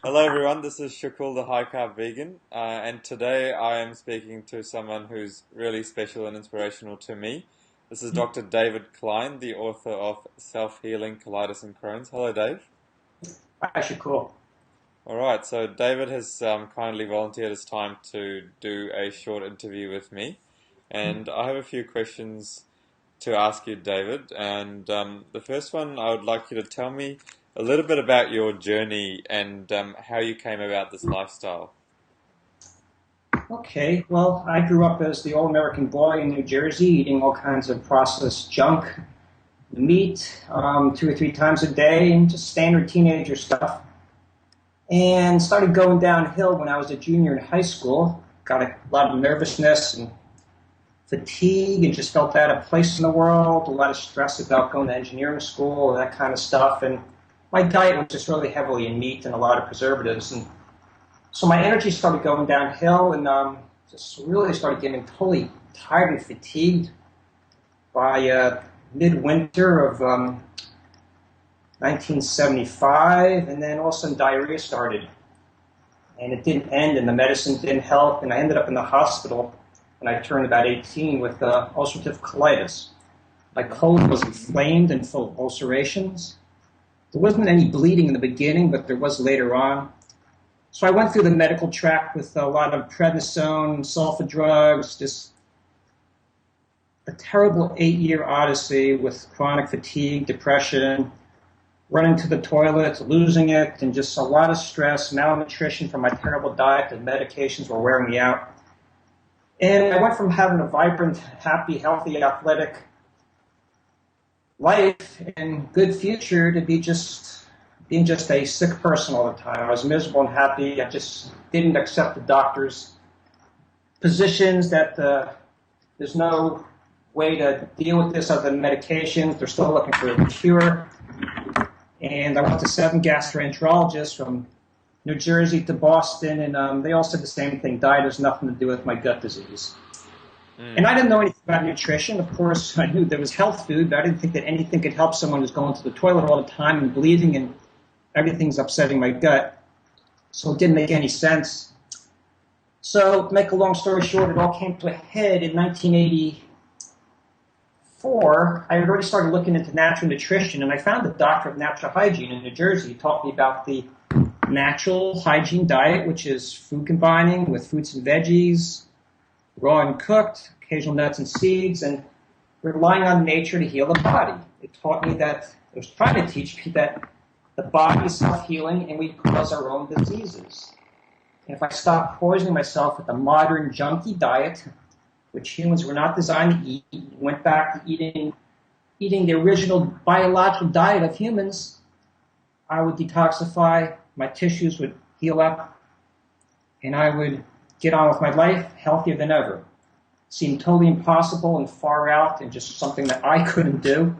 Hello everyone, this is Shukul the High Carb Vegan, and today I am speaking to someone who's really special and inspirational to me. This is Dr. David Klein, the author of Self Healing Colitis and Crohns. Hello Dave. Actually, cool. Alright, so David has kindly volunteered his time to do a short interview with me, and I have a few questions to ask you, David, and the first one I would like you to tell me a little bit about your journey and how you came about this lifestyle. Okay, well, I grew up as the all-American boy in New Jersey, eating all kinds of processed junk, meat, 2 or 3 times a day, and just standard teenager stuff. And started going downhill when I was a junior in high school. Got a lot of nervousness and fatigue and just felt out of place in the world, a lot of stress about going to engineering school and that kind of stuff. And my diet was just really heavily in meat and a lot of preservatives. And so my energy started going downhill and just really started getting totally tired and fatigued by midwinter of 1975. And then all of a sudden diarrhea started. And it didn't end and the medicine didn't help. And I ended up in the hospital when I turned about 18 with ulcerative colitis. My colon was inflamed and full of ulcerations. There wasn't any bleeding in the beginning, but there was later on. So I went through the medical track with a lot of prednisone, sulfa drugs, just a terrible 8-year odyssey with chronic fatigue, depression, running to the toilet, losing it, and just a lot of stress, malnutrition from my terrible diet. The medications were wearing me out. And I went from having a vibrant, happy, healthy, athletic life and good future to being just a sick person all the time. I was miserable and happy. I just didn't accept the doctor's positions that there's no way to deal with this other than medications. They're still looking for a cure. And I went to 7 gastroenterologists from New Jersey to Boston, and they all said the same thing. Diet has nothing to do with my gut disease. And I didn't know anything about nutrition. Of course, I knew there was health food, but I didn't think that anything could help someone who's going to the toilet all the time and bleeding and everything's upsetting my gut. So it didn't make any sense. So to make a long story short, it all came to a head in 1984. I had already started looking into natural nutrition, and I found a doctor of natural hygiene in New Jersey who taught me about the natural hygiene diet, which is food combining with fruits and veggies, raw and cooked, occasional nuts and seeds, and relying on nature to heal the body. It taught me that, it was trying to teach me that the body is self-healing and we cause our own diseases. And if I stopped poisoning myself with a modern junky diet, which humans were not designed to eat, went back to eating the original biological diet of humans, I would detoxify, my tissues would heal up, and I would get on with my life healthier than ever. It seemed totally impossible and far out and just something that I couldn't do.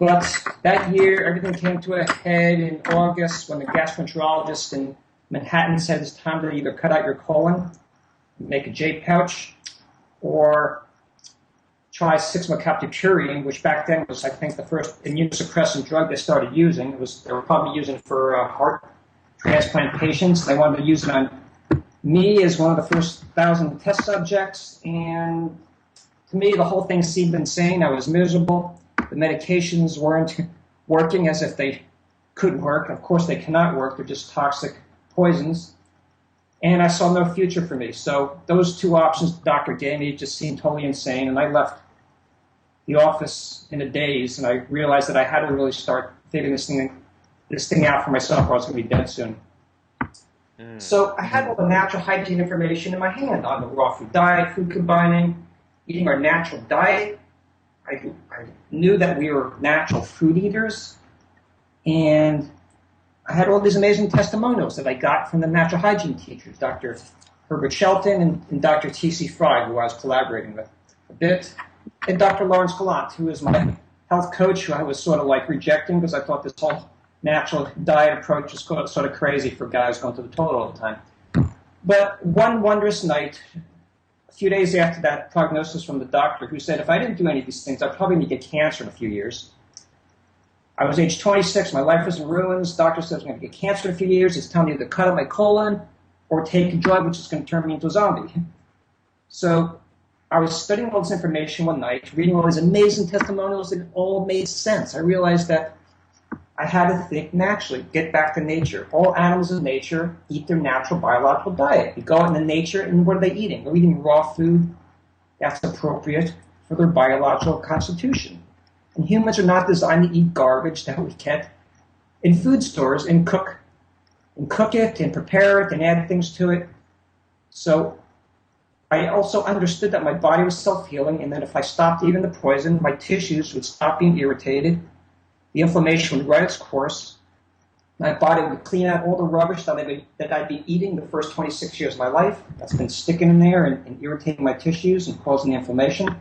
But that year, everything came to a head in August when the gastroenterologist in Manhattan said it's time to either cut out your colon, make a J pouch, or try 6-methoxypurine, which back then was, I think, the first immunosuppressant drug they started using. They were probably using it for heart transplant patients. They wanted to use it on me as one of the first 1,000 test subjects, and to me, the whole thing seemed insane. I was miserable. The medications weren't working as if they couldn't work. Of course, they cannot work. They're just toxic poisons. And I saw no future for me. So those 2 options the doctor gave me just seemed totally insane, and I left the office in a daze, and I realized that I had to really start figuring this thing out for myself, or I was going to be dead soon. So I had all the natural hygiene information in my hand on the raw food diet, food combining, eating our natural diet. I knew that we were natural food eaters, and I had all these amazing testimonials that I got from the natural hygiene teachers, Dr. Herbert Shelton and Dr. T.C. Fry, who I was collaborating with a bit, and Dr. Lawrence Gallant, who is my health coach, who I was sort of like rejecting because I thought this whole natural diet approach is sort of crazy for guys going to the toilet all the time. But one wondrous night, a few days after that prognosis from the doctor, who said if I didn't do any of these things, I'd probably get cancer in a few years, I was age 26. My life was in ruins. Doctor said I was going to get cancer in a few years. It's telling me to cut out my colon or take a drug which is going to turn me into a zombie. So I was studying all this information one night, reading all these amazing testimonials, and it all made sense. I realized that I had to think naturally, get back to nature. All animals in nature eat their natural biological diet. You go out into nature, and what are they eating? They're eating raw food that's appropriate for their biological constitution. And humans are not designed to eat garbage that we get in food stores and cook it and prepare it and add things to it. So I also understood that my body was self-healing, and that if I stopped eating the poison, my tissues would stop being irritated, the inflammation would run its course, my body would clean out all the rubbish that I'd been eating the first 26 years of my life that's been sticking in there and irritating my tissues and causing the inflammation.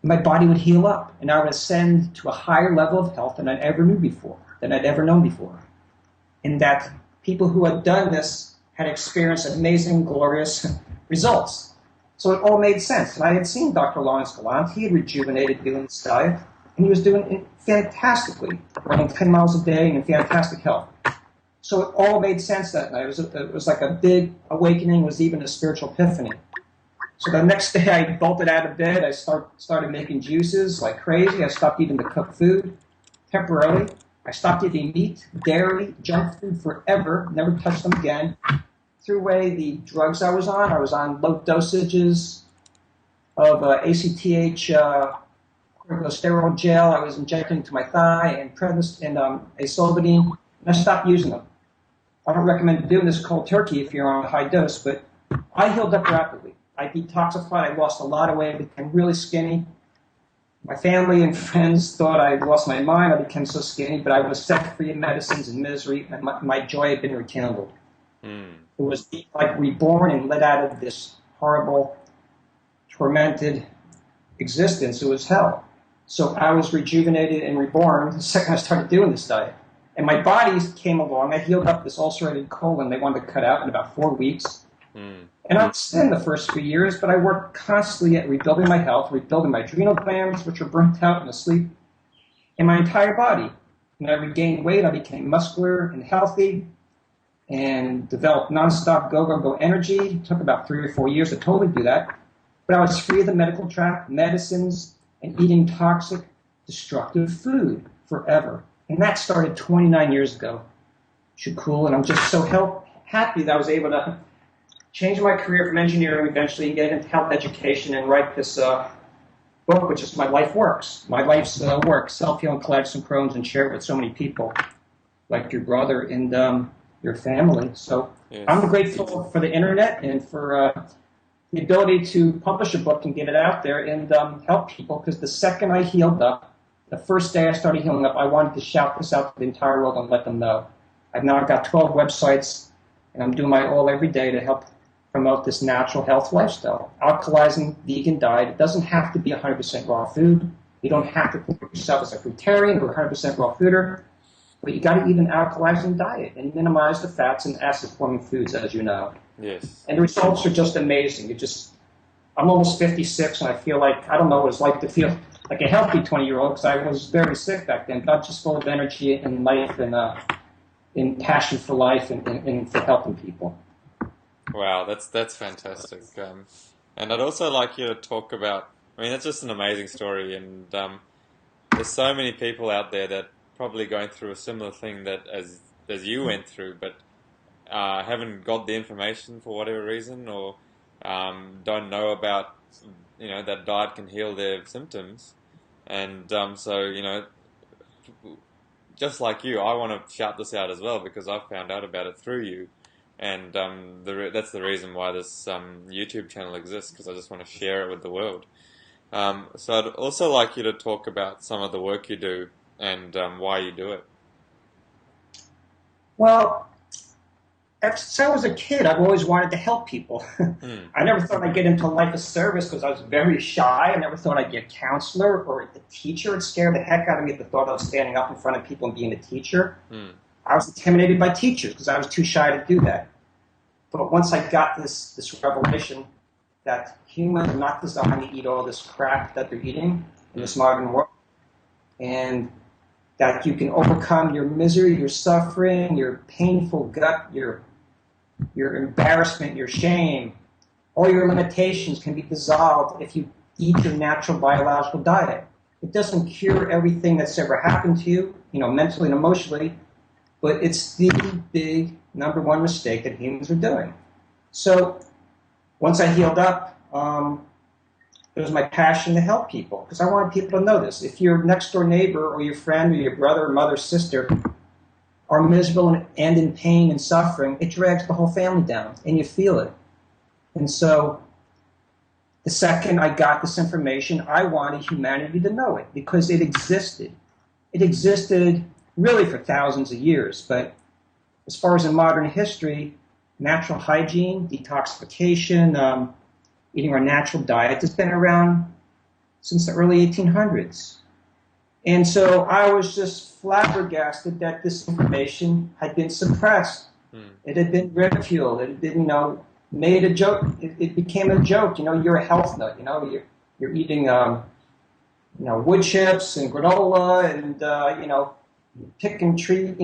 My body would heal up, and I would ascend to a higher level of health than I'd ever known before. And that people who had done this had experienced amazing, glorious results. So it all made sense. And I had seen Dr. Lawrence Gallant. He had rejuvenated doing this diet, and he was doing it fantastically, running 10 miles a day and in fantastic health. So it all made sense that night. It was like a big awakening. It was even a spiritual epiphany. So the next day I bolted out of bed. I started making juices like crazy. I stopped eating the cooked food temporarily. I stopped eating meat, dairy, junk food forever, never touched them again. Threw away the drugs I was on. I was on low dosages of ACTH, corticosteroid gel. I was injecting into my thigh and acylbudine, and I stopped using them. I don't recommend doing this cold turkey if you're on a high dose, but I healed up rapidly. I detoxified. I lost a lot of weight. I became really skinny. My family and friends thought I lost my mind. I became so skinny, but I was set free of medicines and misery, and my joy had been rekindled. It was like reborn and let out of this horrible, tormented existence. It was hell. So I was rejuvenated and reborn the second I started doing this diet. And my body came along. I healed up this ulcerated colon they wanted to cut out in about 4 weeks. And I was thin the first few years, but I worked constantly at rebuilding my health, rebuilding my adrenal glands, which were burnt out in the sleep, and my entire body. When I regained weight, I became muscular and healthy and developed nonstop go energy. It took about 3 or 4 years to totally do that. But I was free of the medical trap, medicines, and eating toxic, destructive food forever. And that started 29 years ago. Shukul, and I'm just so happy that I was able to change my career from engineering eventually and get into health education and write this book, which is my life works. My life's work, Self Healing Colitis Crohns, and share it with so many people, like your brother and your family. So yes. I'm grateful for the internet and for the ability to publish a book and get it out there and help people, because the second I healed up, the first day I started healing up, I wanted to shout this out to the entire world and let them know. I've now got 12 websites, and I'm doing my all every day to help promote this natural health lifestyle. Alkalizing vegan diet. It doesn't have to be 100% raw food. You don't have to think of yourself as a fruitarian or 100% raw fooder, but you got to eat an alkalizing diet and minimize the fats and acid-forming foods, as you know. Yes. And the results are just amazing. I'm almost 56, and I feel like, I don't know what it's like to feel like a healthy 20-year-old, because I was very sick back then, but I'm just full of energy and life and in passion for life and for helping people. Wow, that's fantastic. And I'd also like you to talk about, I mean, that's just an amazing story, and there's so many people out there that probably going through a similar thing that as you went through, but haven't got the information for whatever reason, or don't know about, that diet can heal their symptoms. And so, just like you, I want to shout this out as well, because I found out about it through you. And that's the reason why this YouTube channel exists, because I just want to share it with the world. So I'd also like you to talk about some of the work you do and why you do it. Well, since I was a kid, I've always wanted to help people. I never thought I'd get into life of service because I was very shy. I never thought I'd be a counselor or a teacher. It scared the heck out of me at the thought of standing up in front of people and being a teacher. I was intimidated by teachers because I was too shy to do that. But once I got this revelation that humans are not designed to eat all this crap that they're eating in this modern world, and that you can overcome your misery, your suffering, your painful gut, your embarrassment, your shame. All your limitations can be dissolved if you eat your natural biological diet. It doesn't cure everything that's ever happened to you, mentally and emotionally, but it's the big number one mistake that humans are doing. So once I healed up, it was my passion to help people because I wanted people to know this. If your next door neighbor or your friend or your brother or mother or sister are miserable and in pain and suffering, it drags the whole family down, and you feel it. And so the second I got this information, I wanted humanity to know it because it existed. It existed really for thousands of years, but as far as in modern history, natural hygiene, detoxification, eating our natural diet has been around since the early 1800s. And so I was just flabbergasted that this information had been suppressed. It had been ridiculed. It had been, made a joke. It became a joke. You're a health nut. You're eating, wood chips and granola and, pick and treat,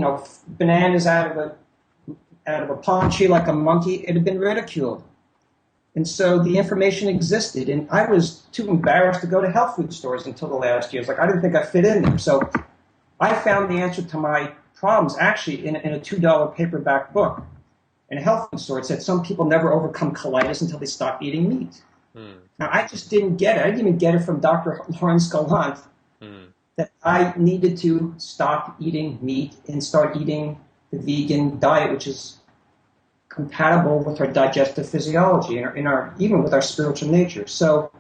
bananas out of a palm tree like a monkey. It had been ridiculed. And so the information existed, and I was too embarrassed to go to health food stores until the last year. I didn't think I fit in there. So I found the answer to my problems actually in a $2 paperback book. In a health food store, it said some people never overcome colitis until they stop eating meat. Now, I just didn't get it. I didn't even get it from Dr. Lawrence Gallant that I needed to stop eating meat and start eating the vegan diet, which is compatible with our digestive physiology and even with our spiritual nature. So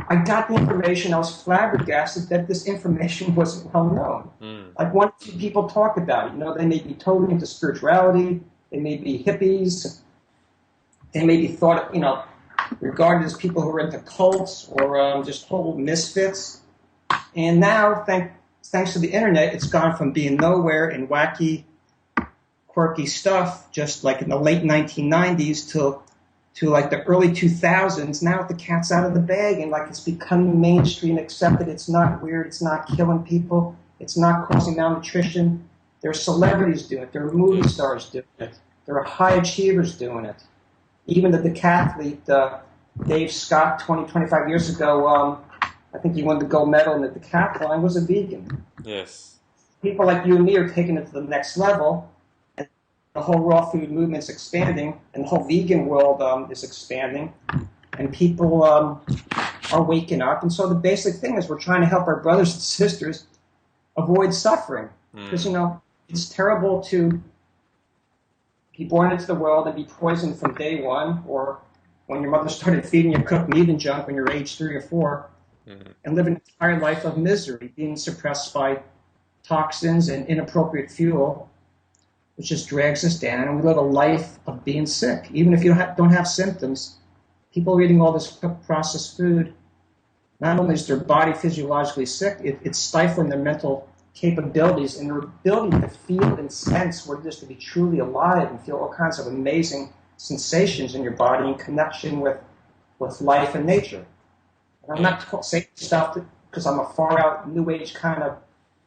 I got the information. I was flabbergasted that this information wasn't well known. Like one or two people talk about it. They may be totally into spirituality. They may be hippies. They may be thought, regarded as people who are into cults or just total misfits. And now, thanks to the internet, it's gone from being nowhere and wacky, quirky stuff, just like in the late 1990s to like the early 2000s. Now the cat's out of the bag and like it's becoming mainstream, accepted. It's not weird. It's not killing people. It's not causing malnutrition. There are celebrities doing it. There are movie stars doing it. There are high achievers doing it. Even the decathlete, Dave Scott, 25 years ago, I think he won the gold medal in the decathlon, was a vegan. Yes. People like you and me are taking it to the next level. And the whole raw food movement's expanding, and the whole vegan world is expanding. And people are waking up. And so the basic thing is we're trying to help our brothers and sisters avoid suffering. Because, it's terrible to be born into the world and be poisoned from day one, or when your mother started feeding you cooked meat and junk when you're age 3 or 4, and live an entire life of misery, being suppressed by toxins and inappropriate fuel, which just drags us down, and we live a life of being sick. Even if you don't have symptoms, people are eating all this cooked processed food. Not only is their body physiologically sick, it's stifling their mental capabilities and their ability to feel and sense what it is to be truly alive and feel all kinds of amazing sensations in your body in connection with life and nature. And I'm not saying stuff because I'm a far-out, new age kind of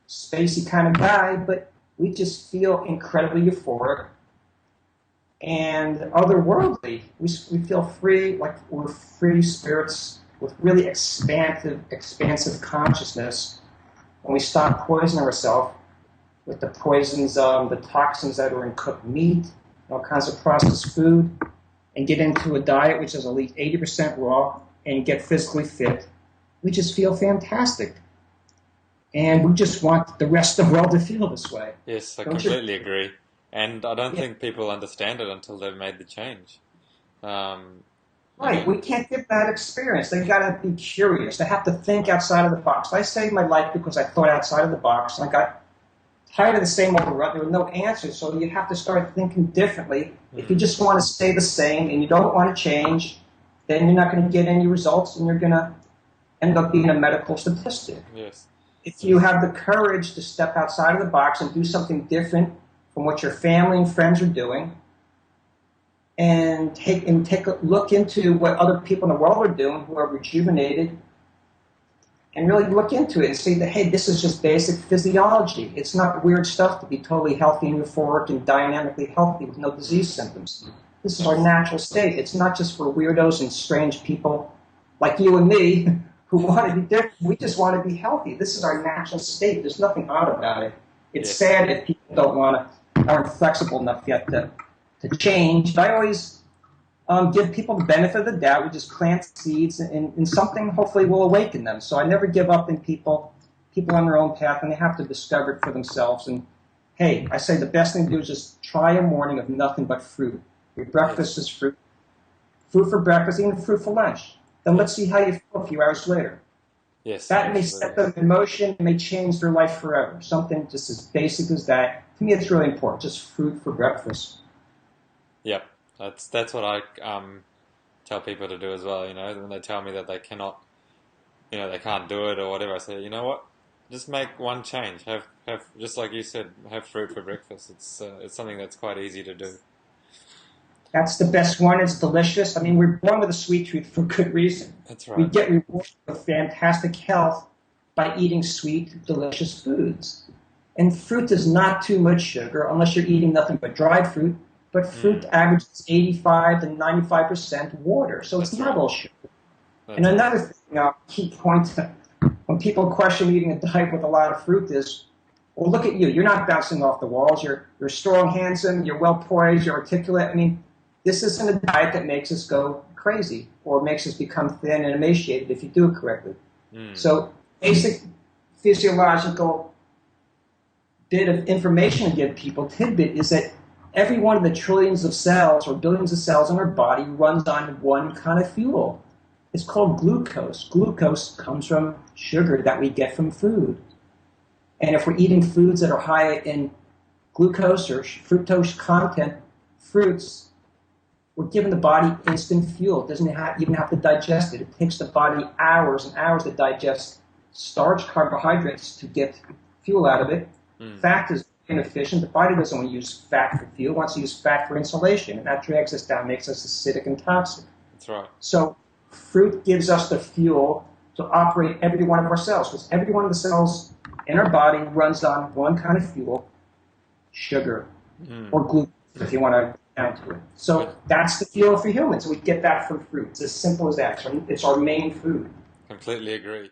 spacey kind of guy, but we just feel incredibly euphoric and otherworldly. We feel free, like we're free spirits with really expansive consciousness when we stop poisoning ourselves with the poisons, the toxins that are in cooked meat, all kinds of processed food, and get into a diet which is at least 80% raw and get physically fit. We just feel fantastic. And we just want the rest of the world to feel this way. Yes, I completely agree. And I don't think people understand it until they've made the change. Right, we can't get that experience. They've got to be curious. They have to think outside of the box. I saved my life because I thought outside of the box. And I got tired of the same old rut. There were no answers, so you have to start thinking differently. If you just want to stay the same and you don't want to change, then you're not going to get any results, and you're going to end up being a medical statistic. Yes. If you have the courage to step outside of the box and do something different from what your family and friends are doing, and take a look into what other people in the world are doing who are rejuvenated and really look into it and say that, hey, this is just basic physiology. It's not weird stuff to be totally healthy and euphoric and dynamically healthy with no disease symptoms. This is our natural state. It's not just for weirdos and strange people like you and me who want to be different. We just want to be healthy. This is our natural state. There's nothing odd about it. It's sad that people aren't flexible enough yet to change. But I always give people the benefit of the doubt. We just plant seeds, and something hopefully will awaken them. So I never give up in people on their own path, and they have to discover it for themselves. And hey, I say the best thing to do is just try a morning of nothing but fruit. Your breakfast is fruit. Fruit for breakfast, even fruit for lunch. Then let's see how you feel a few hours later. Yes, that may set them in motion, it may change their life forever. Something just as basic as that. To me, it's really important. Just fruit for breakfast. Yep, that's what I tell people to do as well. You know, when they tell me that they cannot, you know, they can't do it or whatever, I say, you know what, just make one change. Have just like you said, have fruit for breakfast. It's something that's quite easy to do. That's the best one. It's delicious. I mean, we're born with a sweet tooth for good reason. That's right. We get rewarded with fantastic health by eating sweet, delicious foods. And fruit is not too much sugar unless you're eating nothing but dried fruit. But fruit averages 85 to 95% water, so it's not all sugar. And another thing I'll keep pointing when people question eating a diet with a lot of fruit is, well, look at you. You're not bouncing off the walls. You're strong, handsome. You're well poised. You're articulate. I mean, this isn't a diet that makes us go crazy or makes us become thin and emaciated if you do it correctly. So basic physiological bit of information to give people, tidbit, is that every one of the trillions of cells or billions of cells in our body runs on one kind of fuel. It's called glucose. Glucose comes from sugar that we get from food. And if we're eating foods that are high in glucose or fructose content, fruits, we're giving the body instant fuel. It doesn't even have to digest it. It takes the body hours and hours to digest starch, carbohydrates to get fuel out of it. Fat is inefficient. The body doesn't want to use fat for fuel. It wants to use fat for insulation, and that drags us down, makes us acidic and toxic. That's right. So fruit gives us the fuel to operate every one of our cells, because every one of the cells in our body runs on one kind of fuel, sugar, or glucose, if you want to down to it. So that's the fuel for humans. We get that from fruit. It's as simple as that. So it's our main food. Completely agree.